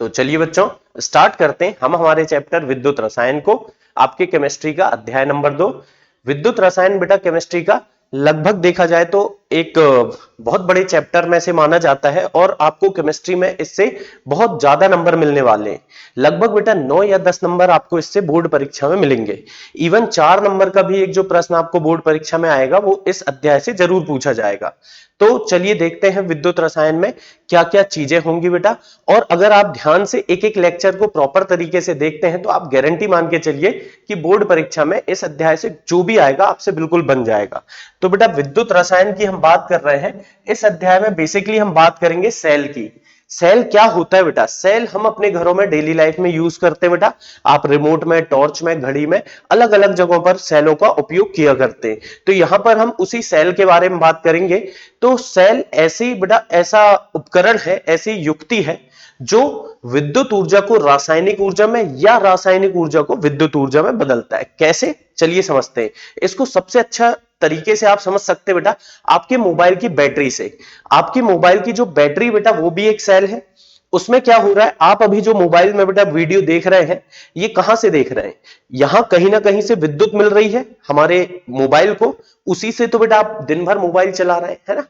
तो चलिए बच्चों स्टार्ट करते हैं हम हमारे चैप्टर विद्युत रसायन को। आपके केमिस्ट्री का अध्याय नंबर 2 विद्युत रसायन बेटा केमिस्ट्री का लगभग देखा जाए तो एक बहुत बड़े चैप्टर में से माना जाता है और आपको केमिस्ट्री में इससे बहुत ज्यादा नंबर मिलने वाले हैं। लगभग बेटा 9 या 10 नंबर आपको इससे बोर्ड परीक्षा में मिलेंगे। इवन 4 नंबर का भी एक जो प्रश्न आपको बोर्ड परीक्षा में आएगा वो इस अध्याय से जरूर पूछा जाएगा। तो चलिए देखते हैं विद्युत रसायन में क्या क्या चीजें होंगी बेटा। और अगर आप ध्यान से एक एक लेक्चर को प्रॉपर तरीके से देखते हैं तो आप गारंटी मान के चलिए कि बोर्ड परीक्षा में इस अध्याय से जो भी आएगा आपसे बिल्कुल बन जाएगा। तो बेटा विद्युत रसायन की हम बात कर रहे हैं। इस अध्याय में बेसिकली हम बात करेंगे सेल की। सेल क्या होता है बेटा? सेल हम अपने घरों में डेली लाइफ में यूज करते हैं बेटा। आप रिमोट में, टॉर्च में, घड़ी में अलग अलग जगहों पर सेलों का उपयोग किया करते हैं। तो यहां पर हम उसी सेल के बारे में बात करेंगे। तो सेल ऐसी बेटा ऐसा उपकरण है, ऐसी युक्ति है जो विद्युत ऊर्जा को रासायनिक ऊर्जा में या रासायनिक ऊर्जा को विद्युत ऊर्जा में बदलता है। कैसे? चलिए समझते हैं। इसको सबसे अच्छा तरीके से आप समझ सकते हैं बेटा आपके मोबाइल की बैटरी से। आपकी मोबाइल की जो बैटरी बेटा वो भी एक सेल है। उसमें क्या हो रहा है, आप अभी जो मोबाइल में बेटा वीडियो देख रहे हैं ये कहां से देख रहे हैं? यहां कहीं ना कहीं से विद्युत मिल रही है हमारे मोबाइल को। उसी से तो बेटा आप दिन भर मोबाइल चला रहे हैं, है ना।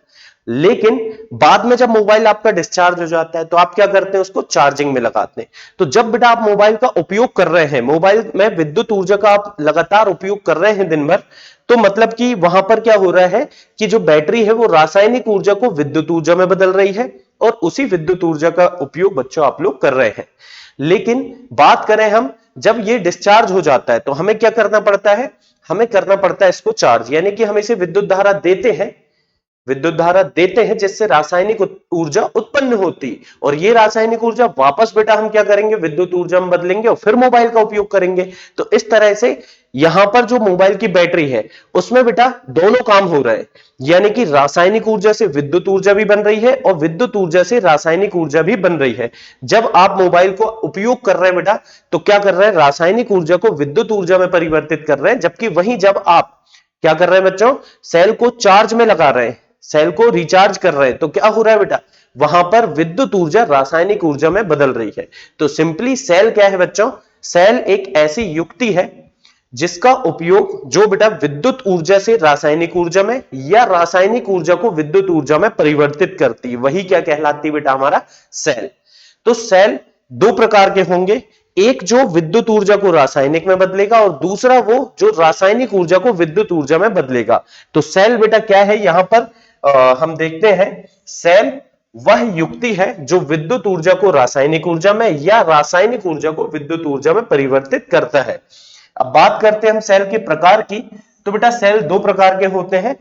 लेकिन बाद में जब मोबाइल आपका डिस्चार्ज हो जाता है तो आप क्या करते हैं, उसको चार्जिंग में लगाते हैं। तो जब बेटा आप मोबाइल का उपयोग कर रहे हैं, मोबाइल में विद्युत ऊर्जा का आप लगातार उपयोग कर रहे हैं दिन भर, तो मतलब कि वहां पर क्या हो रहा है कि जो बैटरी है वो रासायनिक ऊर्जा को विद्युत ऊर्जा में बदल रही है और उसी विद्युत ऊर्जा का उपयोग बच्चों आप लोग कर रहे हैं। लेकिन बात करें हम, जब ये डिस्चार्ज हो जाता है तो हमें क्या करना पड़ता है? हमें करना पड़ता है इसको चार्ज, यानी कि हम इसे विद्युत धारा देते हैं। विद्युत धारा देते हैं जिससे रासायनिक ऊर्जा उत्पन्न होती, और ये रासायनिक ऊर्जा वापस बेटा हम क्या करेंगे, विद्युत ऊर्जा में बदलेंगे और फिर मोबाइल का उपयोग करेंगे। तो इस तरह से यहां पर जो मोबाइल की बैटरी है उसमें बेटा दोनों काम हो रहे हैं, यानी कि रासायनिक ऊर्जा से विद्युत ऊर्जा भी बन रही है और विद्युत ऊर्जा से रासायनिक ऊर्जा भी बन रही है। जब आप मोबाइल को उपयोग कर रहे हैं बेटा तो क्या कर रहे हैं, रासायनिक ऊर्जा को विद्युत ऊर्जा में परिवर्तित कर रहे हैं। जबकि वहीं जब आप क्या कर रहे हैं बच्चों, सेल को चार्ज में लगा रहे हैं, सेल को रिचार्ज कर रहे हैं, तो क्या हो रहा है बेटा, वहां पर विद्युत ऊर्जा रासायनिक ऊर्जा में बदल रही है। तो सिंपली सेल क्या है बच्चों? सेल एक ऐसी युक्ति है जिसका उपयोग जो बेटा विद्युत ऊर्जा से रासायनिक ऊर्जा में या रासायनिक ऊर्जा को विद्युत ऊर्जा में परिवर्तित करती है, वही क्या कहलाती है बेटा, हमारा सेल। तो सेल दो प्रकार के होंगे, एक जो विद्युत ऊर्जा को रासायनिक में बदलेगा और दूसरा वो जो रासायनिक ऊर्जा को विद्युत ऊर्जा में बदलेगा। तो सेल बेटा क्या है, यहां पर हम देखते हैं सेल वह युक्ति है जो विद्युत ऊर्जा को रासायनिक ऊर्जा में या रासायनिक ऊर्जा को विद्युत ऊर्जा में परिवर्तित करता है। अब बात करते हैं हम सेल के प्रकार की। तो बेटा सेल दो प्रकार के होते हैं।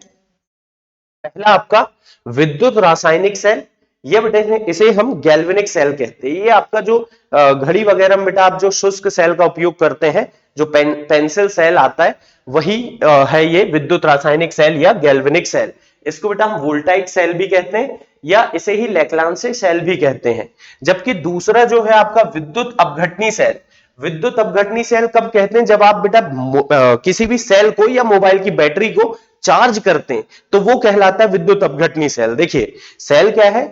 पहला आपका विद्युत रासायनिक सेल, ये बेटा इसे हम गैल्वेनिक सेल कहते हैं। ये आपका जो घड़ी वगैरह में बेटा आप जो शुष्क सेल का उपयोग करते हैं, जो पेंसिल सेल आता है, वही है ये विद्युत रासायनिक सेल या गैल्वेनिक सेल। इसको बेटा हम वोल्टाइक सेल भी कहते हैं या इसे ही लेक्लांसे सेल भी कहते हैं। जबकि दूसरा जो है आपका विद्युत अपघटनी सेल। विद्युत अपघटनी सेल कब कहते हैं, जब आप बेटा किसी भी सेल को या मोबाइल की बैटरी को चार्ज करते हैं तो वो कहलाता है विद्युत अपघटनी सेल। देखिए सेल क्या है,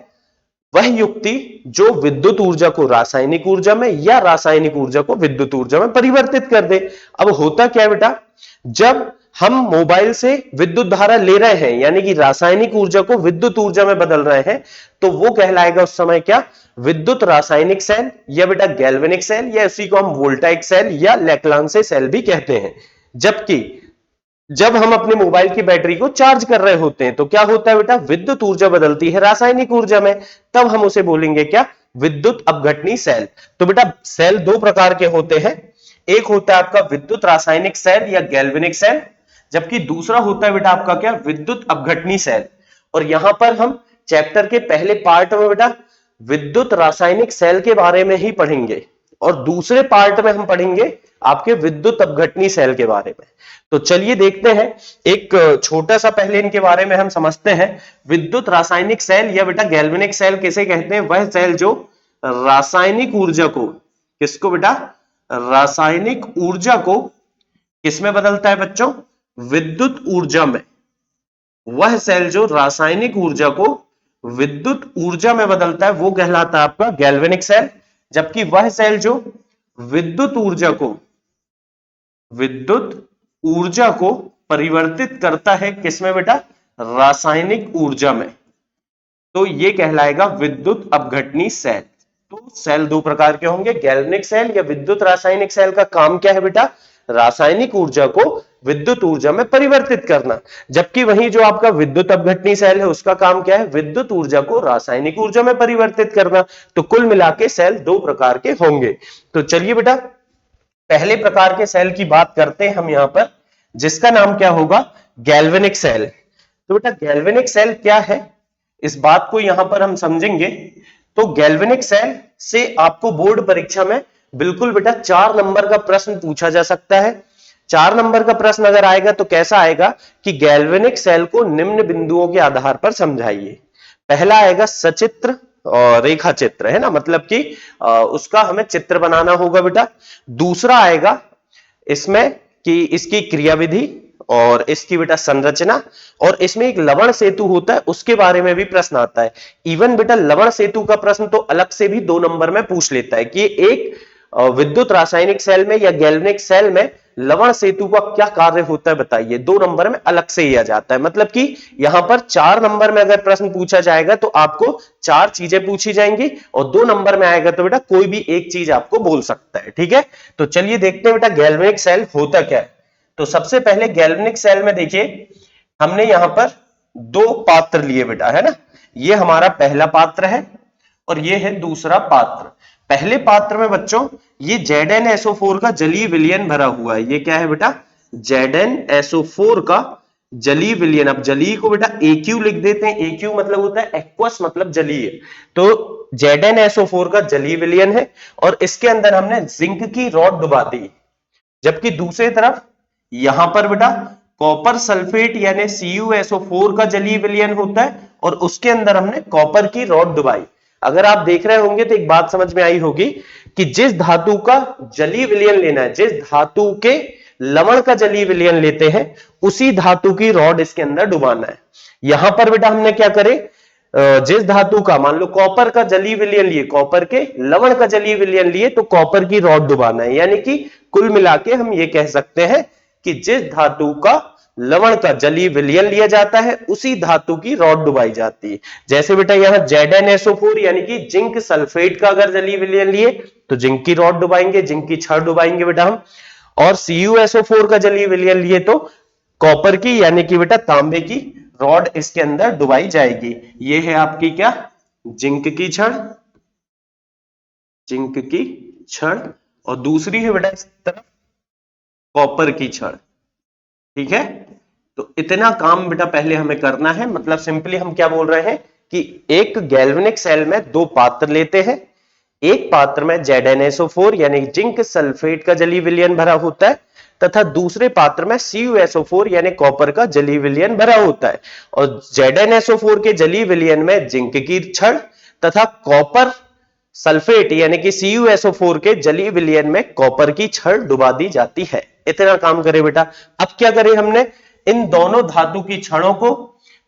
वह युक्ति जो विद्युत ऊर्जा को रासायनिक ऊर्जा में या रासायनिक ऊर्जा को विद्युत ऊर्जा में परिवर्तित कर दे। अब होता क्या है बेटा, जब हम मोबाइल से विद्युत धारा ले रहे हैं यानी कि रासायनिक ऊर्जा को विद्युत ऊर्जा में बदल रहे हैं, तो वो कहलाएगा उस समय क्या, विद्युत रासायनिक सेल या बेटा गैल्वेनिक सेल, या इसी को हम वोल्टाइक सेल या लेक्लांसे सेल भी कहते हैं। जबकि जब हम अपने मोबाइल की बैटरी को चार्ज कर रहे होते हैं तो क्या होता है बेटा, विद्युत ऊर्जा बदलती है रासायनिक ऊर्जा में, तब हम उसे बोलेंगे क्या, विद्युत अपघटनी सेल। तो बेटा सेल दो प्रकार के होते हैं, एक होता है आपका विद्युत रासायनिक सेल या गैल्वेनिक सेल, जबकि दूसरा होता है बेटा आपका क्या, विद्युत अपघटनी सेल। और यहां पर हम चैप्टर के पहले पार्ट में बेटा विद्युत रासायनिक सेल के बारे में ही पढ़ेंगे और दूसरे पार्ट में हम पढ़ेंगे आपके विद्युत अपघटनी सेल के बारे में। तो चलिए देखते हैं, एक छोटा सा पहले इनके बारे में हम समझते हैं। विद्युत रासायनिक सेल या बेटा गैल्वेनिक सेल किसे कहते हैं, वह सेल जो रासायनिक ऊर्जा को, किसको बेटा, रासायनिक ऊर्जा को किसमें बदलता है बच्चों, विद्युत ऊर्जा में। वह सेल जो रासायनिक ऊर्जा को विद्युत ऊर्जा में बदलता है वो कहलाता है आपका गैल्वेनिक सेल। जबकि वह सेल जो विद्युत ऊर्जा को परिवर्तित करता है किसमें बेटा, रासायनिक ऊर्जा में, तो ये कहलाएगा विद्युत अपघटनी सेल। तो सेल दो प्रकार के होंगे, गैल्वेनिक सेल या विद्युत रासायनिक सेल का काम क्या है बेटा, रासायनिक ऊर्जा को विद्युत ऊर्जा में परिवर्तित करना। जबकि वही जो आपका विद्युत अपघटनी सेल है उसका काम क्या है, विद्युत ऊर्जा को रासायनिक ऊर्जा में परिवर्तित करना। तो कुल मिला के सेल दो प्रकार के होंगे। तो चलिए बेटा पहले प्रकार के सेल की बात करते हैं हम यहां पर, जिसका नाम क्या होगा, गैल्वेनिक सेल। तो बेटा गैल्वेनिक सेल क्या है, इस बात को यहां पर हम समझेंगे। तो गैल्वेनिक सेल से आपको बोर्ड परीक्षा में बिल्कुल बेटा 4 नंबर का प्रश्न पूछा जा सकता है। 4 नंबर का प्रश्न अगर आएगा तो कैसा आएगा कि गैल्वेनिक सेल को निम्न बिंदुओं के आधार पर समझाइए। पहला आएगा सचित्र और रेखा चित्र, है ना, मतलब कि उसका हमें चित्र बनाना होगा बेटा। दूसरा आएगा इसमें कि इसकी क्रियाविधि और इसकी बेटा संरचना, और इसमें एक लवण सेतु होता है उसके बारे में भी प्रश्न आता है। इवन बेटा लवण सेतु का प्रश्न तो अलग से भी 2 नंबर में पूछ लेता है कि एक विद्युत रासायनिक सेल में या गैल्वेनिक सेल में लवण सेतु का क्या कार्य होता है बताइए, 2 नंबर में अलग से ही आ जाता है। मतलब कि यहां पर 4 नंबर में अगर प्रश्न पूछा जाएगा तो आपको 4 चीजें पूछी जाएंगी, और 2 नंबर में आएगा तो बेटा कोई भी एक चीज आपको बोल सकता है। ठीक है, तो चलिए देखते हैं बेटा गैल्वेनिक सेल होता क्या है। तो सबसे पहले गैल्वेनिक सेल में देखिए हमने यहां पर 2 पात्र लिए बेटा, है ना, ये हमारा पहला पात्र है और ये है दूसरा पात्र। पहले पात्र में बच्चों ये ZnSO4 का जलीय विलयन भरा हुआ है। ये क्या है बेटा, ZnSO4 का जलीय विलयन। अब जलीय को बेटा AQ लिख देते हैं, AQ मतलब होता है एक्वस, मतलब जलीय। तो ZnSO4 का जलीय विलयन है और इसके अंदर हमने जिंक की रॉड डुबा दी। जबकि दूसरी तरफ यहां पर बेटा कॉपर सल्फेट यानी CuSO4 का जलीय विलयन होता है और उसके अंदर हमने कॉपर की रॉड डुबाई। अगर आप देख रहे होंगे तो एक बात समझ में आई होगी कि जिस धातु का जलीय विलयन लेना है, जिस धातु के लवण का जलीय विलयन लेते हैं, उसी धातु की रॉड इसके अंदर डुबाना है। यहां पर बेटा हमने क्या करे, जिस धातु का मान लो कॉपर का जलीय विलयन लिए, कॉपर के लवण का जलीय विलयन लिए, तो कॉपर की रॉड डुबाना है। यानी कि कुल मिला के हम ये कह सकते हैं कि जिस धातु का लवण का जलीय विलयन लिया जाता है उसी धातु की रॉड डुबाई जाती है। जैसे बेटा यहां ZnSO4 यानी कि जिंक सल्फेट का अगर जलीय विलयन लिए तो जिंक की रॉड डुबाएंगे, जिंक की छड़ डुबाएंगे बेटा हम। और CuSO4 का जलीय विलयन लिए तो कॉपर की यानी कि बेटा तांबे की रॉड इसके अंदर डुबाई जाएगी। ये है आपकी क्या, जिंक की छड़, जिंक की छड़, और दूसरी है बेटा इस तरफ कॉपर की छड़। ठीक है, तो इतना काम बेटा पहले हमें करना है। मतलब सिंपली हम क्या बोल रहे हैं कि एक गैल्वेनिक सेल में 2 पात्र लेते हैं, एक पात्र में ZnSO4 यानी जिंक सल्फेट का जलीय विलयन भरा होता है तथा दूसरे पात्र में CuSO4 यानी कॉपर का जलीय विलयन भरा होता है। और ZnSO4 के जलीय विलयन में जिंक की छड़ तथा कॉपर सल्फेट यानी कि CuSO4 के जलीय विलयन में कॉपर की छड़ डुबा दी जाती है। इतना काम करे बेटा। अब क्या करें, हमने इन दोनों धातु की छड़ों को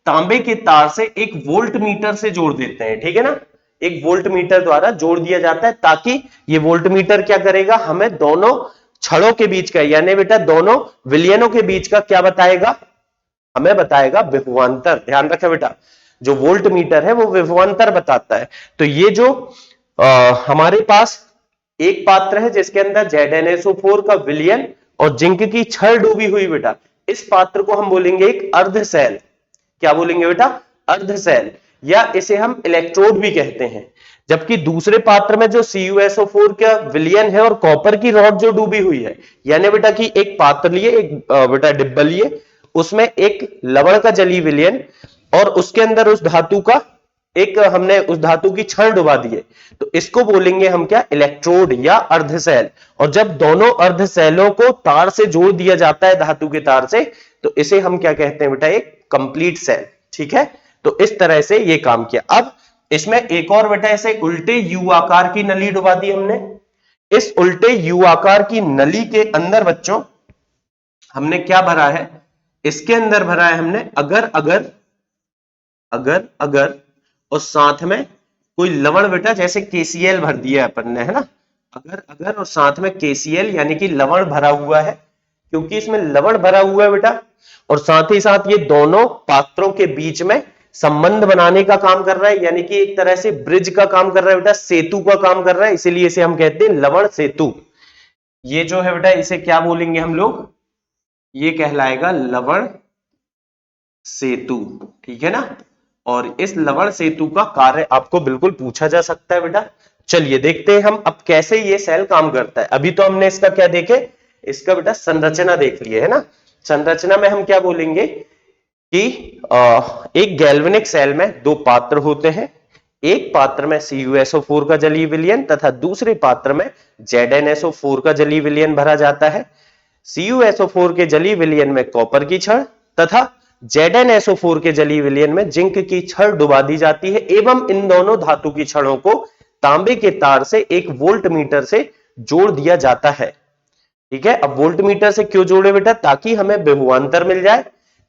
तांबे के तार से एक वोल्ट मीटर से जोड़ देते हैं। ठीक है ना, एक वोल्ट मीटर द्वारा जोड़ दिया जाता है ताकि ये वोल्ट मीटर क्या करेगा, हमें दोनों छड़ों के बीच का यानी बेटा दोनों विलयनों के बीच का क्या बताएगा, हमें बताएगा विभवांतर। ध्यान रखें बेटा, जो वोल्ट मीटर है वो विभवांतर बताता है। तो ये जो हमारे पास एक पात्र है जिसके अंदर ZnSO4 का विलयन और जिंक की छड़ डूबी हुई बेटा, इस पात्र को हम बोलेंगे एक अर्ध सेल। क्या बोलेंगे बेटा, अर्ध सेल, या इसे हम इलेक्ट्रोड भी कहते हैं। जबकि दूसरे पात्र में जो CuSO4 का विलयन है और कॉपर की रॉड जो डूबी हुई है, यानी बेटा कि एक पात्र लिए, एक बेटा डिब्बा लिए, उसमें एक लवण का जलीय विलयन और उसके अंदर उस धातु का एक हमने उस धातु की छड़ डुबा दी है, तो इसको बोलेंगे हम क्या, इलेक्ट्रोड या अर्ध सेल। और जब दोनों अर्ध सेलों को तार से जोड़ दिया जाता है धातु के तार से, तो इसे हम क्या कहते हैं बेटा, एक कंप्लीट सेल। ठीक है, तो इस तरह से ये काम किया। अब इसमें एक और बेटा ऐसे उल्टे यू आकार की नली डुबा दी हमने। इस उल्टे यू आकार की नली के अंदर बच्चों हमने क्या भरा है, इसके अंदर भरा है हमने अगर अगर अगर अगर और साथ में कोई लवण बेटा जैसे KCl भर दिया अपन ने, है ना, अगर अगर और साथ में KCl यानी कि लवण भरा हुआ है, क्योंकि इसमें लवण भरा हुआ है बेटा, और साथ ही साथ ये दोनों पात्रों के बीच में संबंध बनाने का काम कर रहा है, यानी कि एक तरह से ब्रिज का काम कर रहा है बेटा, सेतु का काम कर रहा है, इसीलिए इसे हम कहते हैं लवण सेतु। ये जो है बेटा इसे क्या बोलेंगे हम लोग, ये कहलाएगा लवण सेतु, ठीक है ना। और इस लवण सेतु का कार्य आपको बिल्कुल पूछा जा सकता है बेटा। चलिए देखते हैं हम अब कैसे ये सेल काम करता है। अभी तो हमने इसका क्या देखे, इसका बेटा संरचना देख लिए, है ना। संरचना में हम क्या बोलेंगे कि एक गैल्वेनिक सेल में दो पात्र होते हैं, एक पात्र में CuSO4 का जलीय विलयन तथा दूसरे पात्र में ZnSO4 का जलीय विलयन भरा जाता है। CuSO4 के जलीय विलयन में कॉपर की छड़ तथा ZnSO4 के जलीय विलयन में जिंक की छड़ डुबा दी जाती है एवं इन दोनों धातु की छड़ों को तांबे के तार से एक वोल्ट मीटर से जोड़ दिया जाता है। ठीक है, अब वोल्ट मीटर से क्यों जोड़े बेटा, ताकि हमें विभवांतर मिल जाए,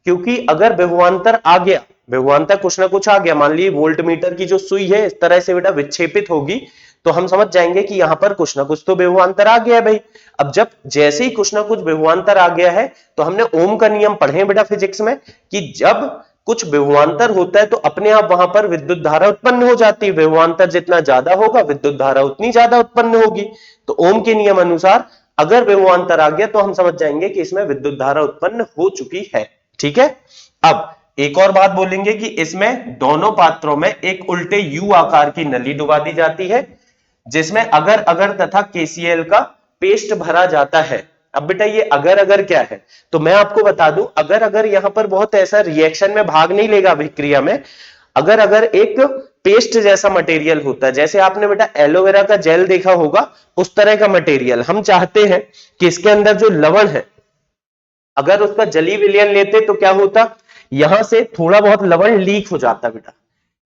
क्योंकि अगर विभवांतर आ गया, विभवांतर कुछ ना कुछ आ गया, मान लीजिए वोल्ट मीटर की जो सुई है इस तरह से बेटा विक्षेपित होगी, तो हम समझ जाएंगे कि यहां पर कुछ ना कुछ तो विभवांतर आ गया है भाई। अब जब जैसे ही कुछ ना कुछ विभवांतर आ गया है, तो हमने ओम का नियम पढ़े बेटा फिजिक्स में कि जब कुछ विभवांतर होता है तो अपने आप वहां पर विद्युत धारा उत्पन्न हो जाती है, विभवांतर जितना ज्यादा होगा विद्युत धारा उतनी ज्यादा उत्पन्न होगी। तो ओम के नियम अनुसार अगर विभवांतर आ गया तो हम समझ जाएंगे कि इसमें विद्युत धारा उत्पन्न हो चुकी है। ठीक है, अब एक और बात बोलेंगे कि इसमें दोनों पात्रों में एक उल्टे यू आकार की नली डुबा दी जाती है, जिसमें अगर अगर तथा KCl का पेस्ट भरा जाता है। अब बेटा ये अगर अगर क्या है, तो मैं आपको बता दूं, अगर अगर यहां पर बहुत ऐसा रिएक्शन में भाग नहीं लेगा अभिक्रिया में। अगर अगर एक पेस्ट जैसा मटेरियल होता है, जैसे आपने बेटा एलोवेरा का जेल देखा होगा, उस तरह का मटेरियल हम चाहते हैं कि इसके अंदर जो लवण है, अगर उसका जलीय विलयन लेते तो क्या होता, यहां से थोड़ा बहुत लवण लीक हो जाता बेटा,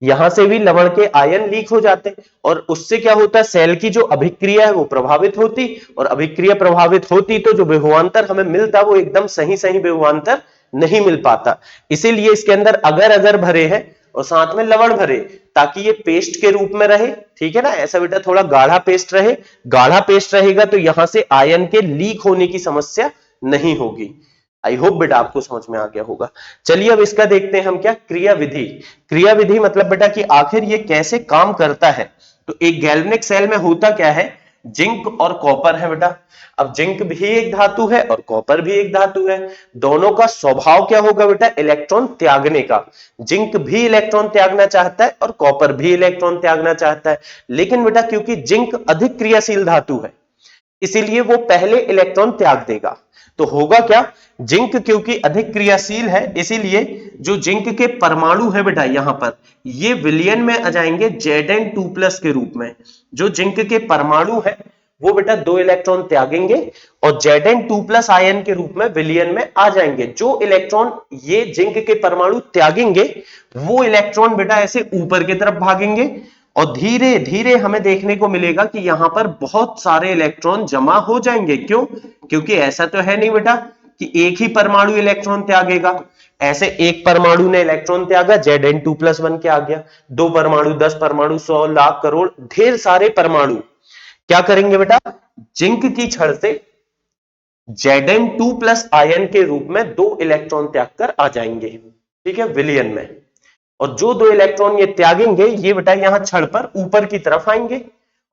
यहां से भी लवण के आयन लीक हो जाते, और उससे क्या होता, सेल की जो अभिक्रिया है वो प्रभावित होती, और अभिक्रिया प्रभावित होती तो जो विभवांतर हमें मिलता वो एकदम सही सही विभवांतर नहीं मिल पाता। इसीलिए इसके अंदर अगर अगर भरे हैं और साथ में लवण भरे, ताकि ये पेस्ट के रूप में रहे। ठीक है ना, ऐसा बेटा थोड़ा गाढ़ा पेस्ट रहे, गाढ़ा पेस्ट रहेगा तो यहां से आयन के लीक होने की समस्या नहीं होगी। आई होप बेटा आपको समझ में आ गया होगा। चलिए अब इसका देखते हैं हम क्या, क्रियाविधि। क्रियाविधि मतलब बेटा कि आखिर ये कैसे काम करता है। तो एक गैल्वेनिक सेल में होता क्या है, जिंक और कॉपर है बेटा। अब जिंक भी एक धातु है और कॉपर भी एक धातु है, दोनों का स्वभाव क्या होगा बेटा, इलेक्ट्रॉन त्यागने का। जिंक भी इलेक्ट्रॉन त्यागना चाहता है और कॉपर भी इलेक्ट्रॉन त्यागना चाहता है, लेकिन बेटा क्योंकि जिंक अधिक क्रियाशील धातु है, इसीलिए वो पहले इलेक्ट्रॉन त्याग देगा। तो होगा क्या, जिंक क्योंकि अधिक क्रियाशील है, इसीलिए जो जिंक के परमाणु है बेटा यहां पर, ये विलयन में आ जाएंगे Zn2+ के रूप में। जो जिंक के परमाणु है वो बेटा 2 इलेक्ट्रॉन त्यागेंगे और Zn2+ आयन के रूप में विलयन में आ जाएंगे। जो इलेक्ट्रॉन ये जिंक के परमाणु त्यागेंगे, वो इलेक्ट्रॉन बेटा ऐसे ऊपर की तरफ भागेंगे, और धीरे धीरे हमें देखने को मिलेगा कि यहां पर बहुत सारे इलेक्ट्रॉन जमा हो जाएंगे। क्यों, क्योंकि ऐसा तो है नहीं बेटा कि एक ही परमाणु इलेक्ट्रॉन त्यागेगा। ऐसे एक परमाणु ने इलेक्ट्रॉन त्यागा, Zn2+ बन के आ गया, 2 परमाणु, 10 परमाणु, 100, लाख, करोड़, ढेर सारे परमाणु क्या करेंगे बेटा, जिंक की छड़ से Zn2+ आयन के रूप में 2 इलेक्ट्रॉन त्याग कर आ जाएंगे। ठीक है, विलयन में। और जो 2 इलेक्ट्रॉन ये त्यागेंगे, ये बेटा यहां छड़ पर ऊपर की तरफ आएंगे,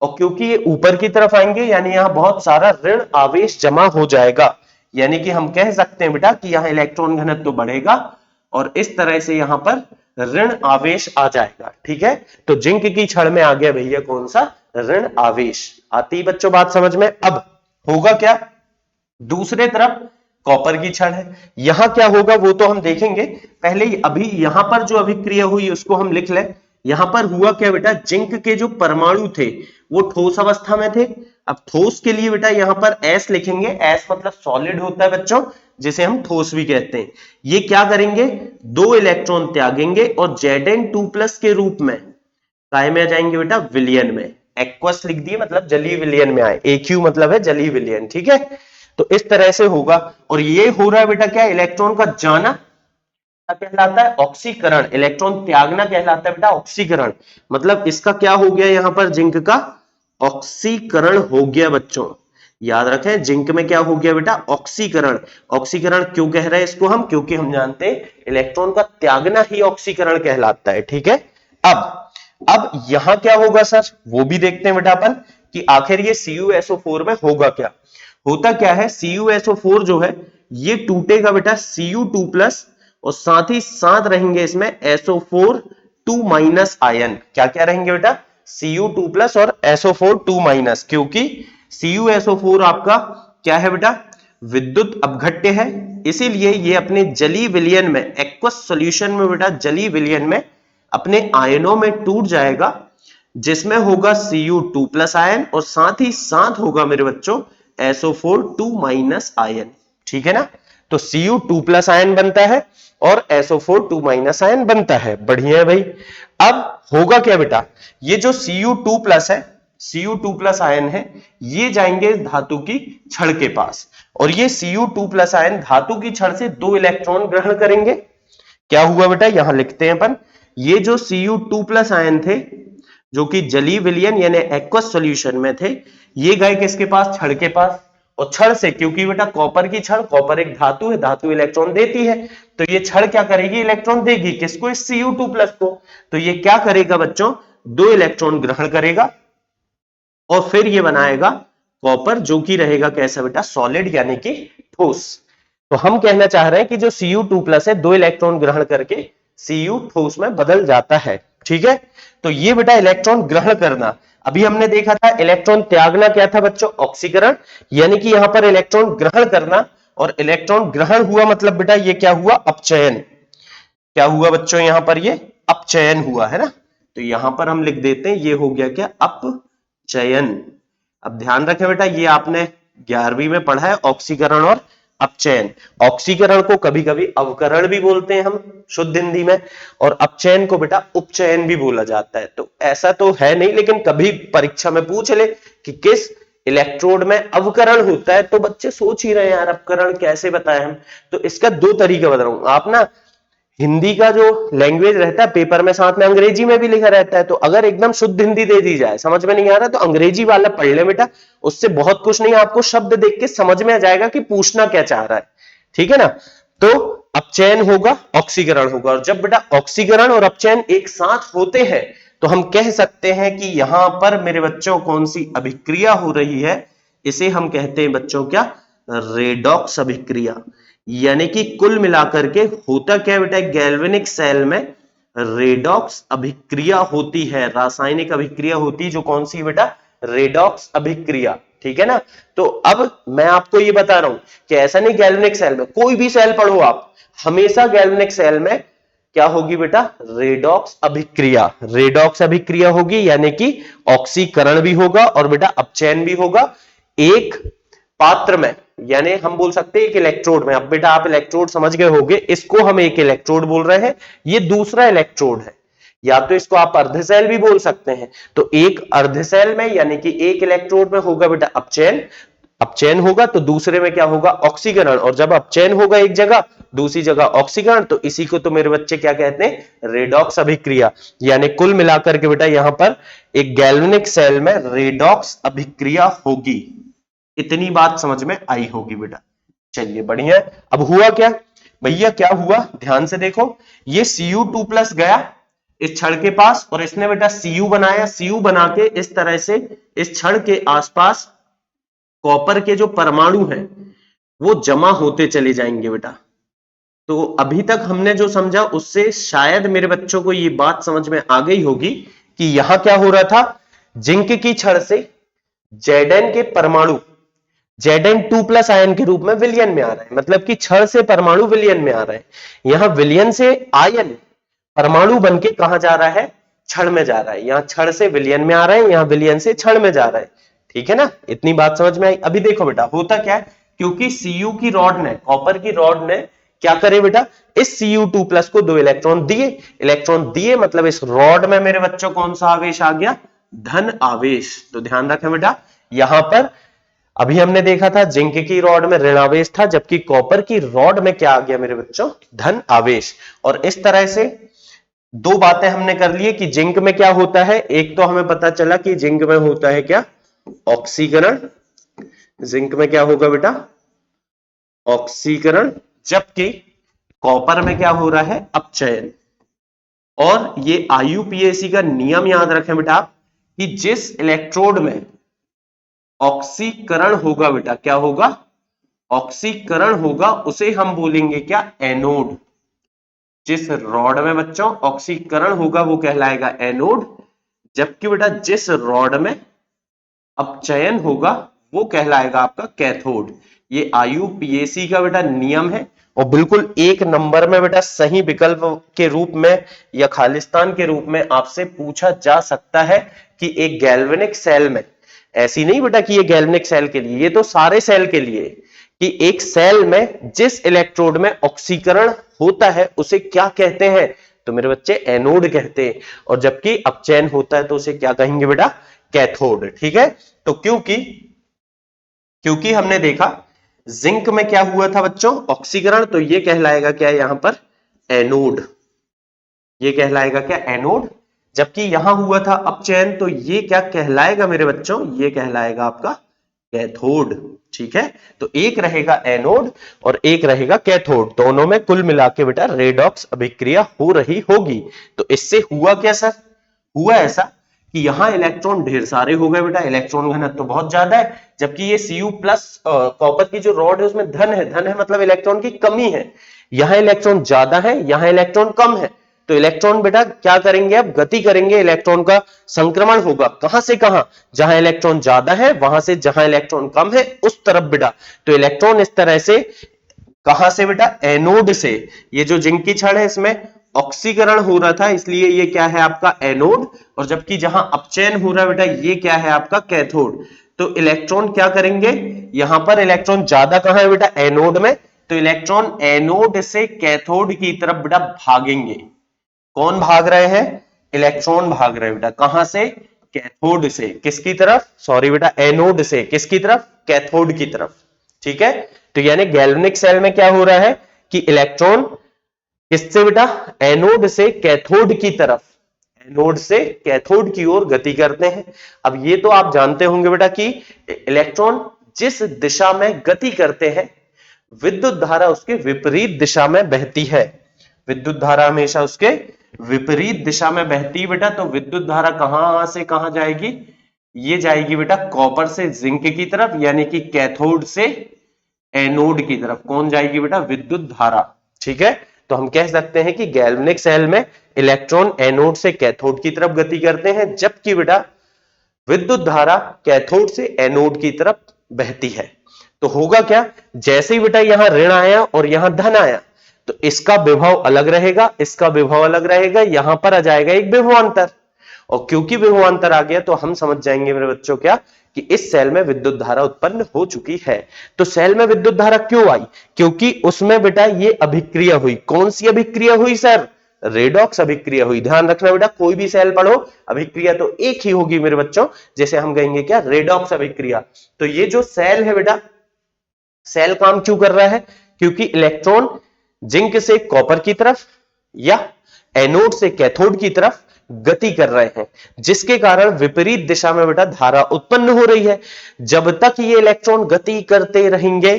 और क्योंकि ये ऊपर की तरफ आएंगे यानी यहां बहुत सारा ऋण आवेश जमा हो जाएगा, यानी कि हम कह सकते हैं बेटा कि यहां इलेक्ट्रॉन घनत्व तो बढ़ेगा और इस तरह से यहां पर ऋण आवेश आ जाएगा। ठीक है, तो जिंक की छड़ में आ गया भैया कौन सा, ऋण आवेश। आती बच्चों बात समझ में। अब होगा क्या, दूसरे तरफ कॉपर की छड़ है, यहां क्या होगा वो तो हम देखेंगे, पहले अभी यहां पर जो अभिक्रिया हुई उसको हम लिख लें। यहां पर हुआ क्या बेटा, जिंक के जो परमाणु थे वो ठोस अवस्था में थे। अब ठोस के लिए बेटा यहां पर S लिखेंगे, S मतलब सॉलिड होता है बच्चों, जिसे हम ठोस भी कहते हैं। ये क्या करेंगे, 2 इलेक्ट्रॉन त्यागेंगे और Zn2+ के रूप में काय में आ जाएंगे बेटा, विलयन में। एक्वस लिख दिए मतलब जलीय विलयन में आए, AQ मतलब है जलीय विलयन। ठीक है, तो इस तरह से होगा। और ये हो रहा है बेटा क्या, इलेक्ट्रॉन का जाना क्या कहलाता है? ऑक्सीकरण। इलेक्ट्रॉन त्यागना कहलाता है बेटा ऑक्सीकरण। मतलब इसका क्या हो गया यहां पर? जिंक का ऑक्सीकरण हो गया बच्चों। याद रखें, जिंक में क्या हो गया बेटा? ऑक्सीकरण। ऑक्सीकरण क्यों कह रहे हैं इसको हम? क्योंकि हम जानते हैं इलेक्ट्रॉन का त्यागना ही ऑक्सीकरण कहलाता है। ठीक है। अब यहां क्या होगा सर, वो भी देखते हैं बेटा अपन कि आखिर ये CuSO4 में होगा क्या। होता क्या है, CuSO4 जो है ये टूटेगा बेटा Cu2+ और साथ ही साथ रहेंगे इसमें SO4 2- आयन। क्या क्या रहेंगे बेटा? Cu2+ और SO4 2-, क्योंकि CuSO4 आपका क्या है बेटा? विद्युत अपघट्य है, इसीलिए ये अपने जलीय विलयन में, एक्वस सॉल्यूशन में बेटा, जलीय विलयन में अपने आयनों में टूट जाएगा, जिसमें होगा Cu2+ आयन और साथ ही साथ होगा मेरे बच्चों SO4 2- आयन। ठीक है ना। तो Cu2+ आयन बनता है और SO4 2- आयन बनता है। बढ़िया है भाई। अब होगा क्या बेटा, ये जो Cu2+ है, Cu2+ आयन है, ये जाएंगे धातु की छड़ के पास और ये Cu2+ आयन धातु की छड़ से 2 इलेक्ट्रॉन ग्रहण करेंगे। क्या हुआ बेटा, यहां लिखते हैं अपन, ये जो Cu2+ आयन थे जो कि जलीय विलयन यानी एक्वस सॉल्यूशन में थे, ये गए किसके पास? छड़ के पास। और छड़ से, क्योंकि बेटा कॉपर की छड़, कॉपर एक धातु है, धातु इलेक्ट्रॉन देती है, तो ये छड़ क्या करेगी? इलेक्ट्रॉन देगी। किसको? इस Cu2+ को। तो ये क्या करेगा बच्चों? 2 इलेक्ट्रॉन ग्रहण करेगा और फिर ये बनाएगा कॉपर, जो कि रहेगा कैसा बेटा? सॉलिड यानी कि ठोस। तो हम कहना चाह रहे हैं कि जो Cu2+ है 2 इलेक्ट्रॉन ग्रहण करके Cu ठोस में बदल जाता है। ठीक है। तो ये बेटा इलेक्ट्रॉन ग्रहण करना। अभी हमने देखा था इलेक्ट्रॉन त्यागना क्या था बच्चों? ऑक्सीकरण। यानी कि यहां पर इलेक्ट्रॉन ग्रहण करना, और इलेक्ट्रॉन ग्रहण हुआ मतलब बेटा ये क्या हुआ? अपचयन। क्या हुआ बच्चों? यहां पर ये अपचयन हुआ है ना। तो यहां पर हम लिख देते हैं ये हो गया क्या? अपचयन। अब ध्यान रखें बेटा, ये आपने 11वीं में पढ़ा है ऑक्सीकरण और अपचयन। ऑक्सीकरण को कभी कभी अवकरण भी बोलते हैं हम शुद्ध हिंदी में, और अपचयन को बेटा उपचयन भी बोला जाता है। तो ऐसा तो है नहीं, लेकिन कभी परीक्षा में पूछ ले कि किस इलेक्ट्रोड में अवकरण होता है, तो बच्चे सोच ही रहे यार अवकरण कैसे बताएं हम। तो इसका 2 तरीका बता रहा हूं। आप ना हिंदी का जो लैंग्वेज रहता है पेपर में साथ में अंग्रेजी में भी लिखा रहता है, तो अगर एकदम शुद्ध हिंदी दे दी जाए, समझ में नहीं आ रहा, तो अंग्रेजी वाला पढ़ ले बेटा। उससे बहुत कुछ नहीं, आपको शब्द देख के समझ में आ जाएगा कि पूछना क्या चाह रहा है। ठीक है ना। तो अपचयन होगा, ऑक्सीकरण होगा, और जब बेटा ऑक्सीकरण और अपचयन एक साथ होते हैं तो हम कह सकते हैं कि यहां पर मेरे बच्चों कौन सी अभिक्रिया हो रही है? इसे हम कहते हैं बच्चों क्या? रेडॉक्स अभिक्रिया। यानी कि कुल मिलाकर के होता क्या बेटा? गैल्वेनिक सेल में रेडॉक्स अभिक्रिया होती है, रासायनिक अभिक्रिया होती है, जो कौन सी बेटा? रेडॉक्स अभिक्रिया। ठीक है ना। तो अब मैं आपको ये बता रहा हूं कि ऐसा नहीं, गैल्वेनिक सेल में कोई भी सेल पढ़ो आप, हमेशा गैल्वेनिक सेल में क्या होगी बेटा? रेडॉक्स अभिक्रिया। रेडॉक्स अभिक्रिया होगी, यानी कि ऑक्सीकरण भी होगा और बेटा अपचयन भी होगा एक पात्र में, यानी हम बोल सकते हैं एक इलेक्ट्रोड में। अब बेटा आप इलेक्ट्रोड समझ गए होंगे, इसको हम एक इलेक्ट्रोड बोल रहे हैं, ये दूसरा इलेक्ट्रोड है, या तो इसको आप अर्धसेल भी बोल सकते हैं। तो एक अर्धसेल में यानी कि एक इलेक्ट्रोड में होगा बेटा अपचयन, अपचयन होगा, तो दूसरे में क्या होगा? ऑक्सीकरण। और जब अपचयन होगा एक जगह, दूसरी जगह ऑक्सीकरण, तो इसी को तो मेरे बच्चे क्या कहते हैं? रेडॉक्स अभिक्रिया। यानी कुल मिलाकर के बेटा यहां पर एक गैल्वेनिक सेल में रेडॉक्स अभिक्रिया होगी। इतनी बात समझ में आई होगी बेटा। चलिए बढ़िया है। अब हुआ क्या भैया? क्या हुआ ध्यान से देखो, ये Cu2+ गया इस छड़ के पास और इसने बेटा Cu बनाया। Cu बना के इस तरह से इस छड़ के आसपास कॉपर के जो परमाणु हैं वो जमा होते चले जाएंगे बेटा। तो अभी तक हमने जो समझा उससे शायद मेरे बच्चों को ये बात समझ में आ गई होगी कि यहां क्या हो रहा था? जिंक की छड़ से Zn के परमाणु Zn2+ आयन के रूप में विलयन में आ रहा है, मतलब कि छड़ से परमाणु विलयन में आ रहा है। यहां विलयन से आयन परमाणु बन के कहां जा रहा है? छड़ में जा रहा है। यहां छड़ से विलयन में आ रहा है, यहां विलयन से छड़ में जा रहा है। ठीक है ना। इतनी बात समझ में आई। अभी देखो बेटा होता क्या है, क्योंकि Cu की रॉड ने, कॉपर की रॉड ने क्या करे बेटा? इस Cu2+ को 2 इलेक्ट्रॉन दिए। इलेक्ट्रॉन दिए मतलब इस रॉड में मेरे बच्चों कौन सा आवेश आ गया? धन आवेश। तो ध्यान रखें बेटा, यहां पर अभी हमने देखा था जिंक की रॉड में ऋण आवेश था, जबकि कॉपर की रॉड में क्या आ गया मेरे बच्चों, धन आवेश। और इस तरह से दो बातें हमने कर ली कि जिंक में क्या होता है। एक तो हमें पता चला कि जिंक में होता है क्या, ऑक्सीकरण। जिंक में क्या होगा बेटा, ऑक्सीकरण। जबकि कॉपर में क्या हो रहा है, अपचयन। और ये आईयूपीएसी का नियम याद रखें बेटा आप, कि जिस इलेक्ट्रोड में ऑक्सीकरण होगा बेटा, क्या होगा, ऑक्सीकरण होगा, उसे हम बोलेंगे क्या, एनोड। जिस रॉड में बच्चों ऑक्सीकरण होगा वो कहलाएगा एनोड, जबकि बेटा जिस रॉड में अपचयन होगा वो कहलाएगा आपका कैथोड। ये आईयूपीएसी का बेटा नियम है, और बिल्कुल एक नंबर में बेटा सही विकल्प के रूप में या खालिस्तान के रूप में आपसे पूछा जा सकता है कि एक गैल्वेनिक सेल में, ऐसी नहीं बेटा कि ये गैल्वेनिक सेल के लिए, ये तो सारे सेल के लिए, कि एक सेल में जिस इलेक्ट्रोड में ऑक्सीकरण होता है उसे क्या कहते हैं, तो मेरे बच्चे एनोड कहते हैं। और जबकि अपचयन होता है तो उसे क्या कहेंगे बेटा, कैथोड। ठीक है, तो क्योंकि क्योंकि हमने देखा जिंक में क्या हुआ था बच्चों, ऑक्सीकरण, तो ये कहलाएगा क्या यहां पर, एनोड। ये कहलाएगा क्या, एनोड। जबकि यहां हुआ था अपचयन, तो ये क्या कहलाएगा मेरे बच्चों, ये कहलाएगा आपका कैथोड। ठीक है, तो एक रहेगा एनोड और एक रहेगा कैथोड, दोनों में कुल मिला के बेटा रेडॉक्स अभिक्रिया हो रही होगी। तो इससे हुआ क्या सर, हुआ ऐसा कि यहां इलेक्ट्रॉन ढेर सारे हो गए बेटा, इलेक्ट्रॉन घनत्व तो बहुत ज्यादा है, जबकि ये Cu प्लस कॉपर की जो रॉड है उसमें धन है, धन है मतलब इलेक्ट्रॉन की कमी है। यहां इलेक्ट्रॉन ज्यादा है, यहां इलेक्ट्रॉन कम है, तो इलेक्ट्रॉन बेटा क्या करेंगे, अब गति करेंगे, इलेक्ट्रॉन का संक्रमण होगा, कहां से कहां, जहां इलेक्ट्रॉन ज्यादा है वहां से जहां इलेक्ट्रॉन कम है उस तरफ बेटा। तो इलेक्ट्रॉन इस तरह से, कहां से बेटा, एनोड से, ये जो जिंक की छड़ है इसमें ऑक्सीकरण हो रहा था इसलिए ये क्या है आपका एनोड, और जबकि जहां अपचयन हो रहा है बेटा ये क्या है आपका कैथोड। तो इलेक्ट्रॉन क्या करेंगे, यहां पर इलेक्ट्रॉन ज्यादा कहां है बेटा, एनोड में, तो इलेक्ट्रॉन एनोड से कैथोड की तरफ बेटा भागेंगे। कौन भाग रहे हैं, इलेक्ट्रॉन भाग रहे हैं बेटा, कहां से, कैथोड से, किसकी तरफ, सॉरी बेटा एनोड से, किसकी तरफ, कैथोड की तरफ। ठीक है, तो यानी गैल्वेनिक सेल में क्या हो रहा है कि इलेक्ट्रॉन किससे बेटा, एनोड से कैथोड की तरफ, एनोड से कैथोड की ओर गति करते हैं। अब ये तो आप जानते होंगे बेटा कि इलेक्ट्रॉन जिस दिशा में गति करते हैं विद्युत धारा उसके विपरीत दिशा में बहती है। विद्युत धारा हमेशा उसके विपरीत दिशा में बहती है बेटा, तो विद्युत धारा कहां से कहां जाएगी, ये जाएगी बेटा कॉपर से जिंक की तरफ, यानी कि कैथोड से एनोड की तरफ। कौन जाएगी बेटा, विद्युत धारा। ठीक है, तो हम कह सकते हैं कि गैल्वेनिक सेल में इलेक्ट्रॉन एनोड से कैथोड की तरफ गति करते हैं, जबकि बेटा विद्युत धारा कैथोड से एनोड की तरफ बहती है। तो होगा क्या, जैसे ही बेटा यहां ऋण आया और यहां धन आया तो इसका विभव अलग रहेगा, इसका विभव अलग रहेगा, यहां पर आ जाएगा एक विभवांतर। और क्योंकि विभवांतर आ गया तो हम समझ जाएंगे मेरे बच्चों क्या, कि इस सेल में विद्युत धारा उत्पन्न हो चुकी है। तो सेल में विद्युत धारा क्यों आई, क्योंकि उसमें बेटा ये अभिक्रिया हुई। कौन सी अभिक्रिया हुई सर, रेडॉक्स अभिक्रिया हुई। ध्यान रखना बेटा, कोई भी सेल पढ़ो अभिक्रिया तो एक ही होगी मेरे बच्चों, जैसे हम कहेंगे क्या, रेडॉक्स अभिक्रिया। तो ये जो सेल है बेटा, सेल काम क्यों कर रहा है, क्योंकि इलेक्ट्रॉन जिंक से कॉपर की तरफ या एनोड से कैथोड की तरफ गति कर रहे हैं, जिसके कारण विपरीत दिशा में बेटा धारा उत्पन्न हो रही है। जब तक ये इलेक्ट्रॉन गति करते रहेंगे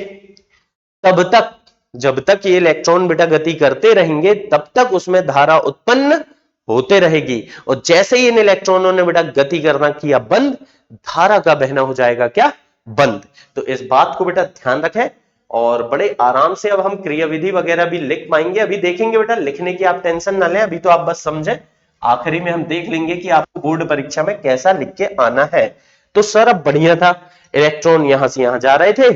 तब तक, जब तक ये इलेक्ट्रॉन बेटा गति करते रहेंगे तब तक उसमें धारा उत्पन्न होते रहेगी, और जैसे ही इन इलेक्ट्रॉनों ने बेटा गति करना किया बंद, धारा का बहना हो जाएगा क्या, बंद। तो इस बात को बेटा ध्यान रखें, और बड़े आराम से अब हम क्रियाविधि वगैरह भी लिख पाएंगे। अभी देखेंगे बेटा, लिखने की आप टेंशन ना लें, अभी तो आप बस समझें, आखिरी में हम देख लेंगे कि आपको बोर्ड परीक्षा में कैसा लिख के आना है। तो सर अब बढ़िया था, इलेक्ट्रॉन यहां से यहां जा रहे थे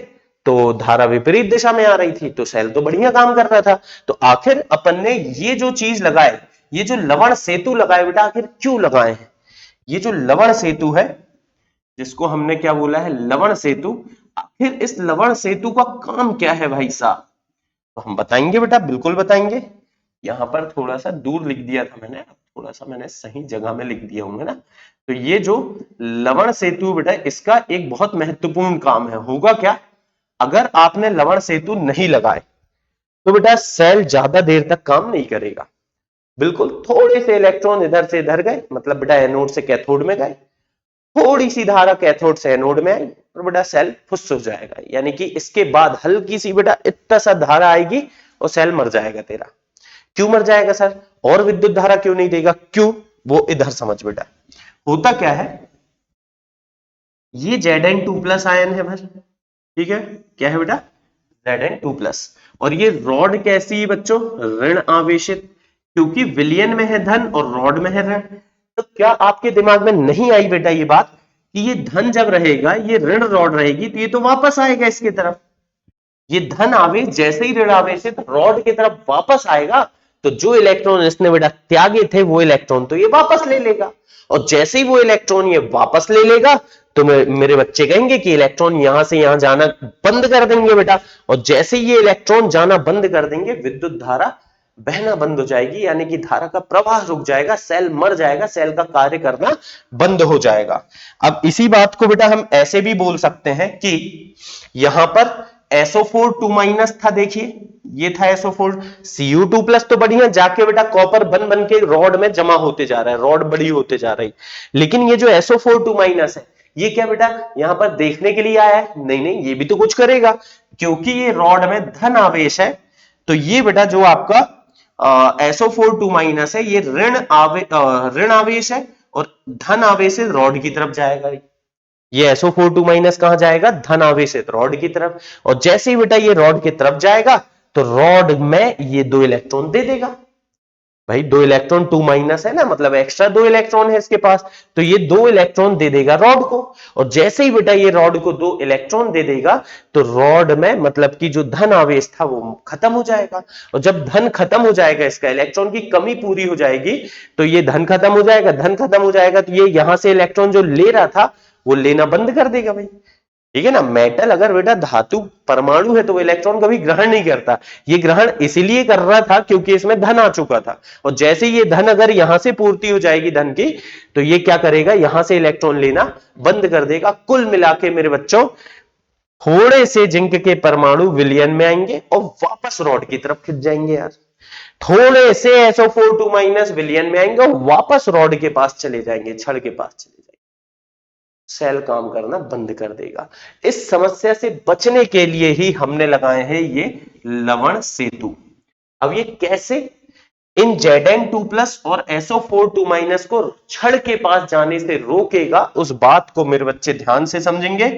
तो धारा विपरीत दिशा में आ रही थी, तो सेल तो बढ़िया काम कर रहा था। तो आखिर अपन ने ये जो चीज लगाए, ये जो लवण सेतु लगाए बेटा, आखिर क्यों लगाए हैं, ये जो लवण सेतु है जिसको हमने क्या बोला है, लवण सेतु, आखिर इस लवण सेतु का काम क्या है भाई साहब, तो हम बताएंगे बेटा, बिल्कुल बताएंगे। यहां पर थोड़ा सा दूर लिख दिया था मैंने, थोड़ा सा मैंने सही जगह में लिख दिया होंगे ना। तो ये जो लवण सेतु बेटा, इसका एक बहुत महत्वपूर्ण काम है। होगा क्या, अगर आपने लवण सेतु नहीं लगाए तो बेटा सेल ज्यादा देर तक काम नहीं करेगा। बिल्कुल, थोड़े से इलेक्ट्रॉन इधर से इधर गए, मतलब बेटा एनोड से कैथोड में गए, थोड़ी सी धारा कैथोड से एनोड में आई और बेटा सेल फुस हो जाएगा। यानी कि इसके बाद हल्की सी बेटा इतना सा धारा आएगी और सेल मर जाएगा तेरा। क्यों मर जाएगा सर, और विद्युत धारा क्यों नहीं देगा, क्यों, वो इधर समझ बेटा। होता क्या है, ये Zn2+ आयन है भाई, ठीक है, क्या है बेटा, Zn2+। और ये रॉड कैसी है बच्चों, ऋण आवेशित, क्योंकि विलयन में है धन और रॉड में है ऋण। तो क्या आपके दिमाग में नहीं आई बेटा ये बात कि ये धन जब रहेगा, ये ऋण रॉड रहेगी, तो ये तो वापस आएगा इसकी तरफ। ये धन आवेश जैसे ही ऋण आवेशित रॉड की तरफ वापस आएगा, तो जो इलेक्ट्रॉन इसने बेटा त्यागे थे वो इलेक्ट्रॉन तो ये वापस ले लेगा। और जैसे ही वो इलेक्ट्रॉन ये वापस ले लेगा तो मेरे बच्चे कहेंगे कि इलेक्ट्रॉन यहां से यहां जाना बंद कर देंगे बेटा। और जैसे ही ये इलेक्ट्रॉन जाना बंद कर देंगे, विद्युत धारा बहना बंद हो जाएगी, यानी कि धारा का प्रवाह रुक जाएगा, सेल मर जाएगा, सेल का कार्य करना बंद हो जाएगा। अब इसी बात को बेटा हम ऐसे भी बोल सकते हैं कि यहां पर SO4 2- था, देखिए ये था SO4, Cu2+ तो बढ़िया जाके बेटा कॉपर बन बन के रॉड में जमा होते जा रहा है, रॉड बड़ी होते जा रही। लेकिन ये जो SO4 2- है, ये क्या बेटा यहां पर देखने के लिए आया है, नहीं नहीं, ये भी तो कुछ करेगा, क्योंकि ये रॉड में धन आवेश है। तो ये बेटा जो आपका SO4 2- है, ये ऋण आवेश है और धन आवेश रॉड की तरफ जाएगा। ये SO4 2- कहां जाएगा, धन आवेशित रॉड की तरफ। और जैसे ही बेटा ये रॉड की तरफ जाएगा तो रॉड में ये 2 इलेक्ट्रॉन दे देगा। भाई 2 इलेक्ट्रॉन 2- है ना, मतलब एक्स्ट्रा 2 इलेक्ट्रॉन है इसके पास, तो ये 2 इलेक्ट्रॉन दे देगा रॉड को। और जैसे ही बेटा ये रॉड को 2 इलेक्ट्रॉन दे देगा तो रॉड में मतलब कि जो धन आवेश था वो खत्म हो जाएगा। और जब धन खत्म हो जाएगा, इसका इलेक्ट्रॉन की कमी पूरी हो जाएगी, तो ये धन खत्म हो जाएगा, धन खत्म हो जाएगा, तो ये यहां से इलेक्ट्रॉन जो ले रहा था वो लेना बंद कर देगा भाई। ठीक है ना, मेटल अगर बेटा धातु परमाणु है तो वो इलेक्ट्रॉन कभी ग्रहण नहीं करता। ये ग्रहण इसीलिए कर रहा था क्योंकि इसमें धन आ चुका था। और जैसे ये धन अगर यहां से पूर्ति हो जाएगी धन की, तो ये क्या करेगा, यहां से इलेक्ट्रॉन लेना बंद कर देगा। कुल मिला के मेरे बच्चों, थोड़े से जिंक के परमाणु विलयन में आएंगे और वापस रॉड की तरफ खिंच जाएंगे यार। थोड़े से SO4 2- विलयन में आएंगे और वापस रॉड के पास चले जाएंगे, छड़ के पास चले जाएंगे, सेल काम करना बंद कर देगा। इस समस्या से बचने के लिए ही हमने लगाए हैं ये लवण सेतु। अब ये कैसे इन Zn2+ और SO4 2- को छड़ के पास जाने से रोकेगा, उस बात को मेरे बच्चे ध्यान से समझेंगे,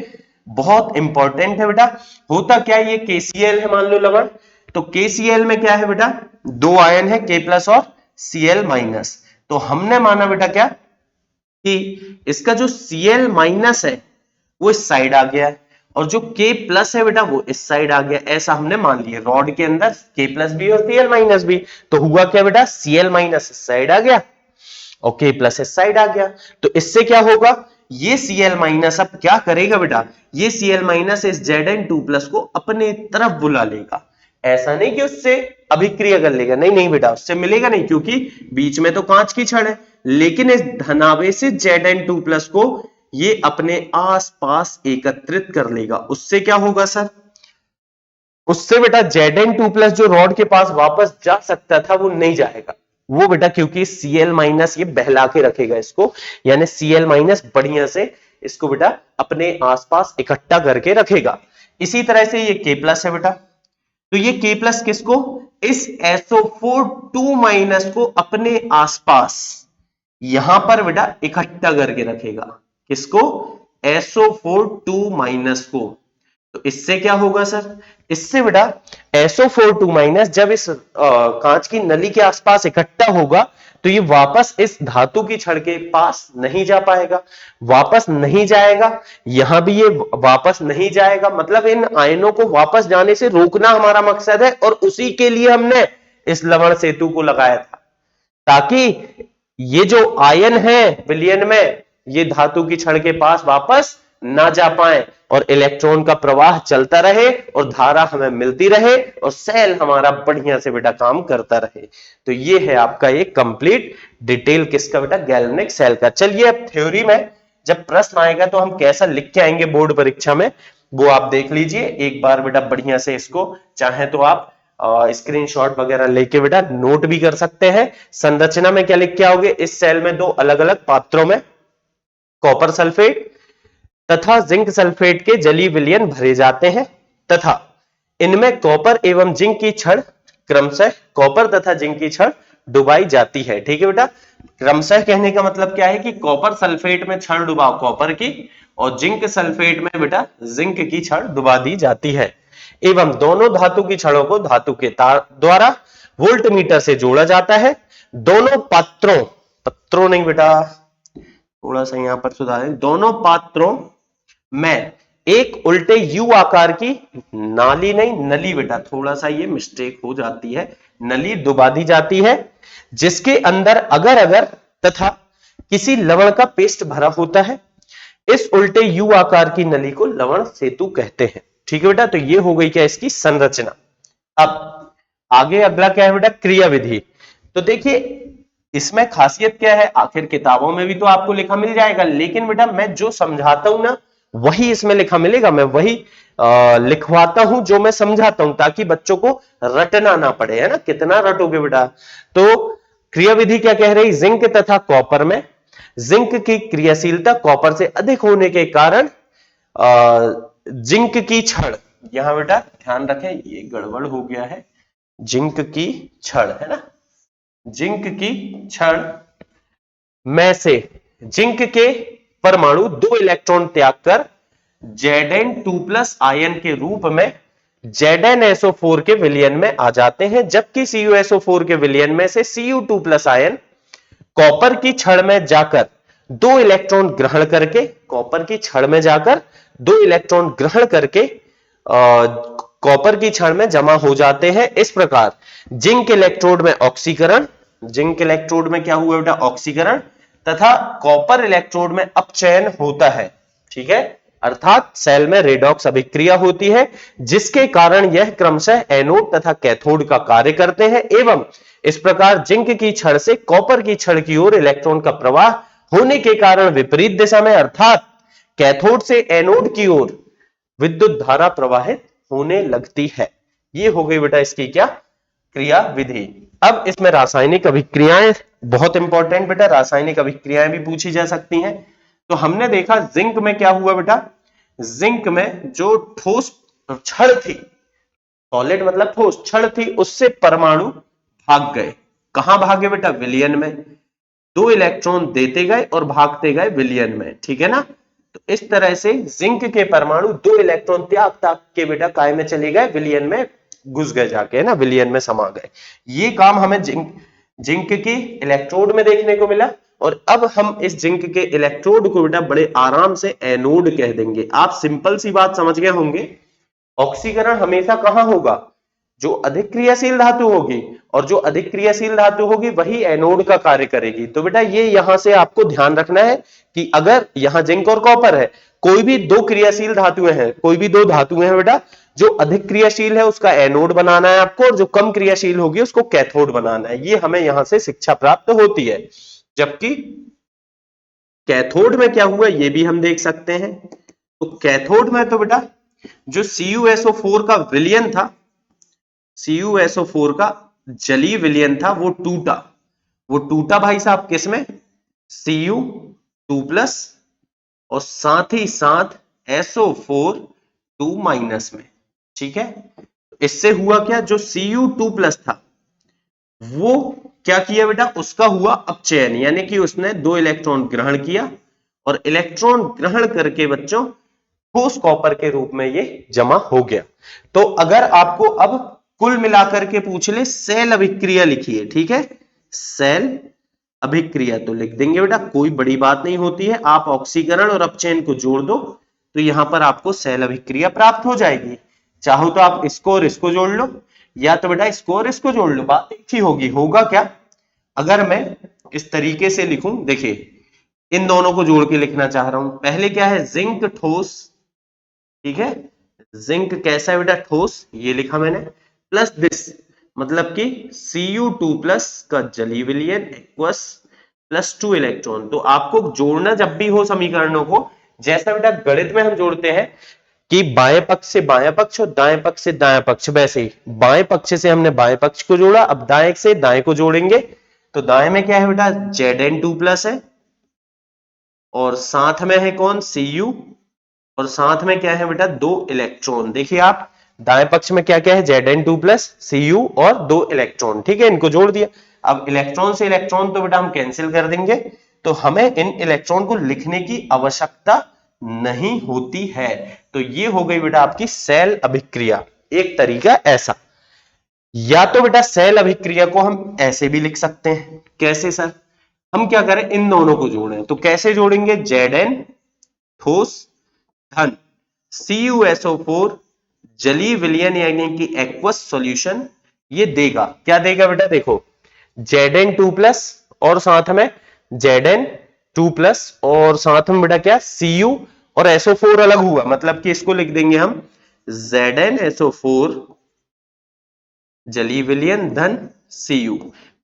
बहुत इंपॉर्टेंट है बेटा। होता क्या है, ये KCl है मान लो लवण, तो KCl में क्या है बेटा, 2 आयन है K+ और Cl-। तो हमने माना बेटा क्या कि इसका जो Cl- है वो इस साइड आ गया है और जो K+ है बेटा वो इस साइड आ गया, ऐसा हमने मान लिया। रॉड के अंदर K+ भी और Cl- भी, तो हुआ क्या बेटा, Cl- इस साइड आ गया और K+ इस साइड आ गया। तो इससे क्या होगा, ये Cl- अब क्या करेगा बेटा, ये Cl- इस Zn2+ को अपने तरफ बुला लेगा। ऐसा नहीं कि उससे अभिक्रिया कर लेगा, नहीं नहीं बेटा, उससे मिलेगा नहीं, क्योंकि बीच में तो कांच की छड़ है। लेकिन इस धनावेशित Zn2+ को ये अपने आसपास एकत्रित कर लेगा। उससे क्या होगा सर, उससे बेटा Zn2+ जो रॉड के पास वापस जा सकता था वो नहीं जाएगा। वो बेटा क्योंकि Cl- ये बहला के रखेगा इसको, यानी Cl- बढ़िया से इसको बेटा अपने आसपास इकट्ठा करके रखेगा। इसी तरह से ये K+ है बेटा, तो ये K+ किसको, इस SO4 2- को अपने आसपास यहां पर बेटा इकट्ठा करके रखेगा। किसको, SO4 2- को। तो इससे क्या होगा सर, इससे बेटा SO4 2- जब इस कांच की नली के आसपास इकट्ठा होगा तो ये वापस इस धातु की छड़ के पास नहीं जा पाएगा, वापस नहीं जाएगा, यहां भी ये वापस नहीं जाएगा। मतलब इन आयनों को वापस जाने से रोकना हमारा मकसद है, और उसी के लिए हमने इस लवण सेतु को लगाया था, ताकि ये जो आयन है विलयन में, ये धातु की छड़ के पास वापस ना जा पाए और इलेक्ट्रॉन का प्रवाह चलता रहे और धारा हमें मिलती रहे और सेल हमारा बढ़िया से बेटा काम करता रहे। तो ये है आपका एक कंप्लीट डिटेल किसका बेटा, गैल्वेनिक सेल का। चलिए अब थ्योरी में जब प्रश्न आएगा तो हम कैसा लिख के आएंगे बोर्ड परीक्षा में, वो आप देख लीजिए एक बार बेटा बढ़िया से। इसको चाहे तो आप स्क्रीनशॉट वगैरह लेके बेटा नोट भी कर सकते हैं। संरचना में क्या लिख के आओगे, इस सेल में दो अलग अलग पात्रों में कॉपर सल्फेट तथा जिंक सल्फेट के जलीय विलयन भरे जाते हैं तथा इनमें कॉपर एवं जिंक की छड़ क्रमशः कॉपर तथा जिंक की छड़ डुबाई जाती है। ठीक है बेटा, क्रमशः कहने का मतलब क्या है कि कॉपर सल्फेट में छड़ डुबाओ कॉपर की और जिंक सल्फेट में बेटा जिंक की छड़ डुबा दी जाती है एवं दोनों धातु की छड़ों को धातु के तार द्वारा वोल्टमीटर से जोड़ा जाता है। दोनों पत्रों नहीं बेटा, थोड़ा सा यहां पर सुधार है, दोनों पात्रों में एक उल्टे यू आकार की नाली नहीं नली बेटा, थोड़ा सा ये मिस्टेक हो जाती है, नली डुबा दी जाती है जिसके अंदर अगर अगर तथा किसी लवण का पेस्ट भरा होता है। इस उल्टे यू आकार की नली को लवण सेतु कहते हैं। ठीक है बेटा, तो ये हो गई क्या इसकी संरचना। अब आगे अगला क्या है बेटा, क्रिया विधि। तो देखिए इसमें खासियत क्या है, आखिर किताबों में भी तो आपको लिखा मिल जाएगा, लेकिन बेटा मैं जो समझाता हूं ना वही इसमें लिखा मिलेगा, मैं वही लिखवाता हूं जो मैं समझाता हूं ताकि बच्चों को रटना ना पड़े, है ना। कितना रटोगे बेटा। तो क्रिया विधि क्या कह रही, जिंक तथा कॉपर में जिंक की क्रियाशीलता कॉपर से अधिक होने के कारण जिंक की छड़, यहां बेटा ध्यान रखें ये गड़बड़ हो गया है, जिंक की छड़ है ना, जिंक की छड़ में से जिंक के परमाणु 2 इलेक्ट्रॉन त्याग कर Zn2+ आयन के रूप में ZnSO4 के विलयन में आ जाते हैं, जबकि CuSO4 के विलयन में से Cu2+ आयन कॉपर की छड़ में जाकर 2 इलेक्ट्रॉन ग्रहण करके, कॉपर की छड़ में जाकर 2 इलेक्ट्रॉन ग्रहण करके कॉपर की छड़ में जमा हो जाते हैं। इस प्रकार जिंक इलेक्ट्रोड में ऑक्सीकरण, जिंक इलेक्ट्रोड में क्या हुआ बेटा ऑक्सीकरण, तथा कॉपर इलेक्ट्रोड में अपचयन होता है। ठीक है, अर्थात सेल में रेडॉक्स अभिक्रिया होती है जिसके कारण यह क्रमशः एनोड तथा कैथोड का कार्य करते हैं एवं इस प्रकार जिंक की छड़ से कॉपर की छड़ की ओर इलेक्ट्रॉन का प्रवाह होने के कारण विपरीत दिशा में अर्थात कैथोड से एनोड की ओर विद्युत धारा प्रवाहित होने लगती है। ये हो गई बेटा इसकी क्या, क्रिया विधि। अब इसमें रासायनिक अभिक्रियाएं बहुत इंपॉर्टेंट बेटा, रासायनिक अभिक्रियाएं भी पूछी जा सकती हैं। तो हमने देखा जिंक में क्या हुआ बेटा, जिंक में जो ठोस छड़ थी, सॉलिड मतलब ठोस छड़ थी, उससे परमाणु भाग गए। कहां भागे बेटा, विलयन में। 2 इलेक्ट्रॉन देते गए और भागते गए विलयन में। ठीक है ना, तो इस तरह से जिंक के परमाणु 2 इलेक्ट्रॉन त्याग के बेटा काय में चले गए, विलयन में घुस गए जाके, है ना, विलयन में समा गए। ये काम हमें जिंक की इलेक्ट्रोड में देखने को मिला। और अब हम इस जिंक के इलेक्ट्रोड को बेटा बड़े आराम से एनोड कह देंगे। आप सिंपल सी बात समझ गए होंगे, ऑक्सीकरण हमेशा कहां होगा, जो अधिक क्रियाशील धातु होगी, और जो अधिक क्रियाशील धातु होगी वही एनोड का कार्य करेगी। तो बेटा ये यहां से आपको ध्यान रखना है कि अगर यहां जिंक और कॉपर है, कोई भी 2 क्रियाशील धातुएं हैं, कोई भी 2 धातुएं हैं बेटा, जो अधिक क्रियाशील है उसका एनोड बनाना है आपको और जो कम क्रियाशील होगी उसको कैथोड बनाना है। ये हमें यहां से शिक्षा प्राप्त होती है। जबकि कैथोड में क्या हुआ ये भी हम देख सकते हैं। तो कैथोड में तो बेटा जो CuSO4 का विलयन था, CuSO4 का जलीय विलयन था, वो टूटा भाई साहब किसमें, Cu2+ और साथ ही साथ SO4 2- में। ठीक है, इससे हुआ क्या, जो Cu2+ था वो क्या किया बेटा, उसका हुआ अपचयन, यानी कि उसने 2 इलेक्ट्रॉन ग्रहण किया और इलेक्ट्रॉन ग्रहण करके बच्चों ठोस कॉपर के रूप में ये जमा हो गया। तो अगर आपको अब कुल मिलाकर के पूछ ले सेल अभिक्रिया लिखिए, ठीक है, सेल अभिक्रिया तो लिख देंगे बेटा, कोई बड़ी बात नहीं होती है। आप ऑक्सीकरण और अपचयन को जोड़ दो तो यहां पर आपको सेल अभिक्रिया प्राप्त हो जाएगी। चाहो तो आप इसको और इसको जोड़ लो, या तो बेटा इसको और इसको जोड़ लो, बात एक ही होगी। होगा क्या, अगर मैं इस तरीके से लिखूं, देखिए इन दोनों को जोड़ के लिखना चाह रहा हूं। पहले क्या है, जिंक ठोस, ठीक है, जिंक कैसा है बेटा, ठोस, ये लिखा मैंने, प्लस दिस मतलब कि Cu2+ का जली विलयन एक्वस +2 इलेक्ट्रॉन। तो आपको जोड़ना जब भी हो समीकरणों को, जैसा बेटा गणित में हम जोड़ते हैं कि बाएं पक्ष से बायां पक्ष और दाएं पक्ष से दायां पक्ष, वैसे ही बाएं पक्ष से हमने बाएं पक्ष को जोड़ा, अब दाएं से दाएं को जोड़ेंगे। तो दाएं में क्या है बेटा, Zn2+ है, और साथ में है कौन, Cu, और साथ में क्या है बेटा, 2 इलेक्ट्रॉन। देखिए आप दाएं पक्ष में क्या क्या है, Zn2+, Cu और 2 इलेक्ट्रॉन, ठीक है, इनको जोड़ दिया। अब इलेक्ट्रॉन से इलेक्ट्रॉन तो बेटा हम कैंसिल कर देंगे, तो हमें इन इलेक्ट्रॉन को लिखने की आवश्यकता नहीं होती है। तो ये हो गई बेटा आपकी सेल अभिक्रिया। एक तरीका ऐसा, या तो बेटा सेल अभिक्रिया को हम ऐसे भी लिख सकते हैं। कैसे सर, हम क्या करें, इन दोनों को जोड़ें। तो कैसे जोड़ेंगे, Zn ठोस धन CuSO4 जलीय विलयन यानी कि एक्वस सॉल्यूशन, ये देगा, क्या देगा बेटा, देखो Zn2+ और साथ में Zn2+ और साथ में बेटा क्या, Cu और SO4 अलग हुआ, मतलब कि इसको लिख देंगे हम ZnSO4 जलीय विलयन धन Cu।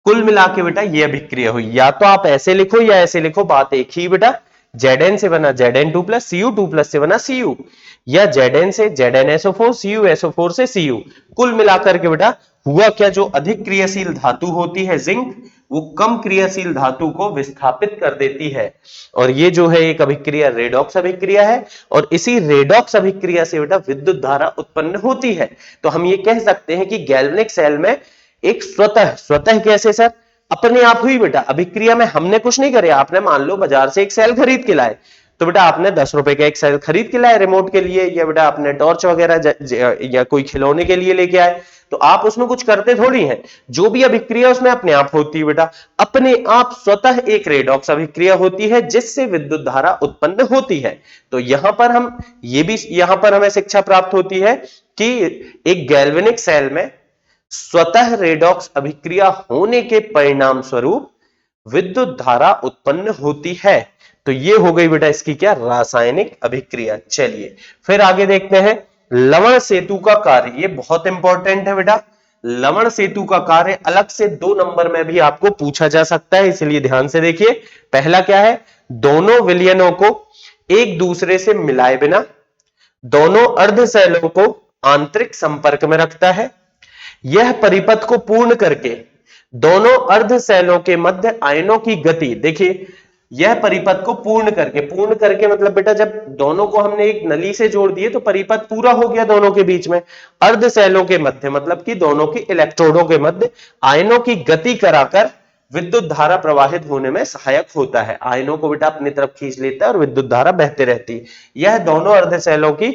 कुल मिला के बेटा ये अभिक्रिया हुई। या तो आप ऐसे लिखो या ऐसे लिखो, बात एक ही बेटा, Zn से बना Zn2+, Cu2+ से बना Cu, या Zn से ZnSO4, CuSO4 से Cu। कुल मिलाकर के बेटा हुआ क्या, जो अधिक क्रियाशील धातु होती है जिंक, वो कम क्रियाशील धातु को विस्थापित कर देती है। और ये जो है एक अभिक्रिया रेडॉक्स अभिक्रिया है, और इसी रेडॉक्स अभिक्रिया से बेटा विद्युत धारा उत्पन्न होती है। तो हम ये कह सकते हैं कि गैल्वेनिक सेल में एक स्वतः कैसे सर, अपने आप हुई बेटा अभिक्रिया में, हमने कुछ नहीं करे। आपने मान लो बाजार से एक सेल खरीद के लाए, तो बेटा आपने 10 रुपए का एक सेल खरीद के लाए रिमोट के लिए, या बेटा आपने टॉर्च वगैरह या कोई खिलौने के लिए लेके आए, तो आप उसमें कुछ करते थोड़ी हैं। जो भी अभिक्रिया उसमें अपने आप होती है बेटा, अपने आप स्वतः एक रेडॉक्स अभिक्रिया होती है जिससे विद्युत धारा उत्पन्न होती है। तो यहां पर हम ये भी, यहां पर हमें शिक्षा प्राप्त होती है कि एक गैल्वेनिक सेल में स्वतः रेडॉक्स अभिक्रिया होने के परिणाम स्वरूप विद्युत धारा उत्पन्न होती है। तो ये हो गई बेटा इसकी क्या, रासायनिक अभिक्रिया। चलिए फिर आगे देखते हैं लवण सेतु का कार्य। ये बहुत इंपॉर्टेंट है बेटा, लवण सेतु का कार्य अलग से 2 नंबर में भी आपको पूछा जा सकता है, इसलिए ध्यान से देखिए। पहला क्या है, दोनों विलयनों को एक दूसरे से मिलाए बिना दोनों अर्धशैलों को आंतरिक संपर्क में रखता है। यह परिपथ को पूर्ण करके दोनों अर्धशैलों के मध्य आयनों की गति, देखिए यह परिपथ को पूर्ण करके मतलब बेटा जब दोनों को हमने एक नली से जोड़ दिए तो परिपथ पूरा हो गया दोनों के बीच में। अर्धशैलों के मध्य मतलब कि दोनों की इलेक्ट्रोडों के मध्य आयनों की गति कराकर विद्युत धारा प्रवाहित होने में सहायक होता है। आयनों को बेटा अपनी तरफ खींच लेता है और विद्युत धारा बहते रहती है। यह दोनों अर्धशैलों की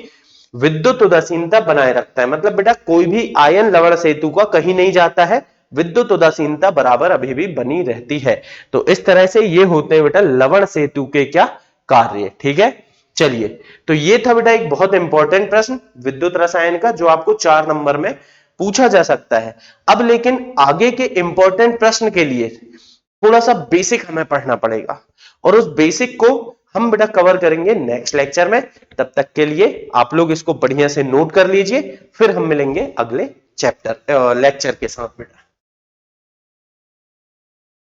विद्युत उदासीनता बनाए रखता है, मतलब बेटा कोई भी आयन लवण सेतु का कहीं नहीं जाता है, विद्युत उदासीनता बराबर अभी भी बनी रहती है। तो इस तरह से ये होते हैं बेटा लवण सेतु के क्या कार्य, ठीक है। चलिए तो ये था बेटा एक बहुत इंपॉर्टेंट प्रश्न विद्युत रसायन का, जो आपको 4 नंबर में पूछा जा सकता है। अब लेकिन आगे के इंपॉर्टेंट प्रश्न के लिए थोड़ा सा बेसिक हमें पढ़ना पड़ेगा, और उस बेसिक को हम बेटा कवर करेंगे नेक्स्ट लेक्चर में। तब तक के लिए आप लोग इसको बढ़िया से नोट कर लीजिए, फिर हम मिलेंगे अगले लेक्चर के साथ बेटा।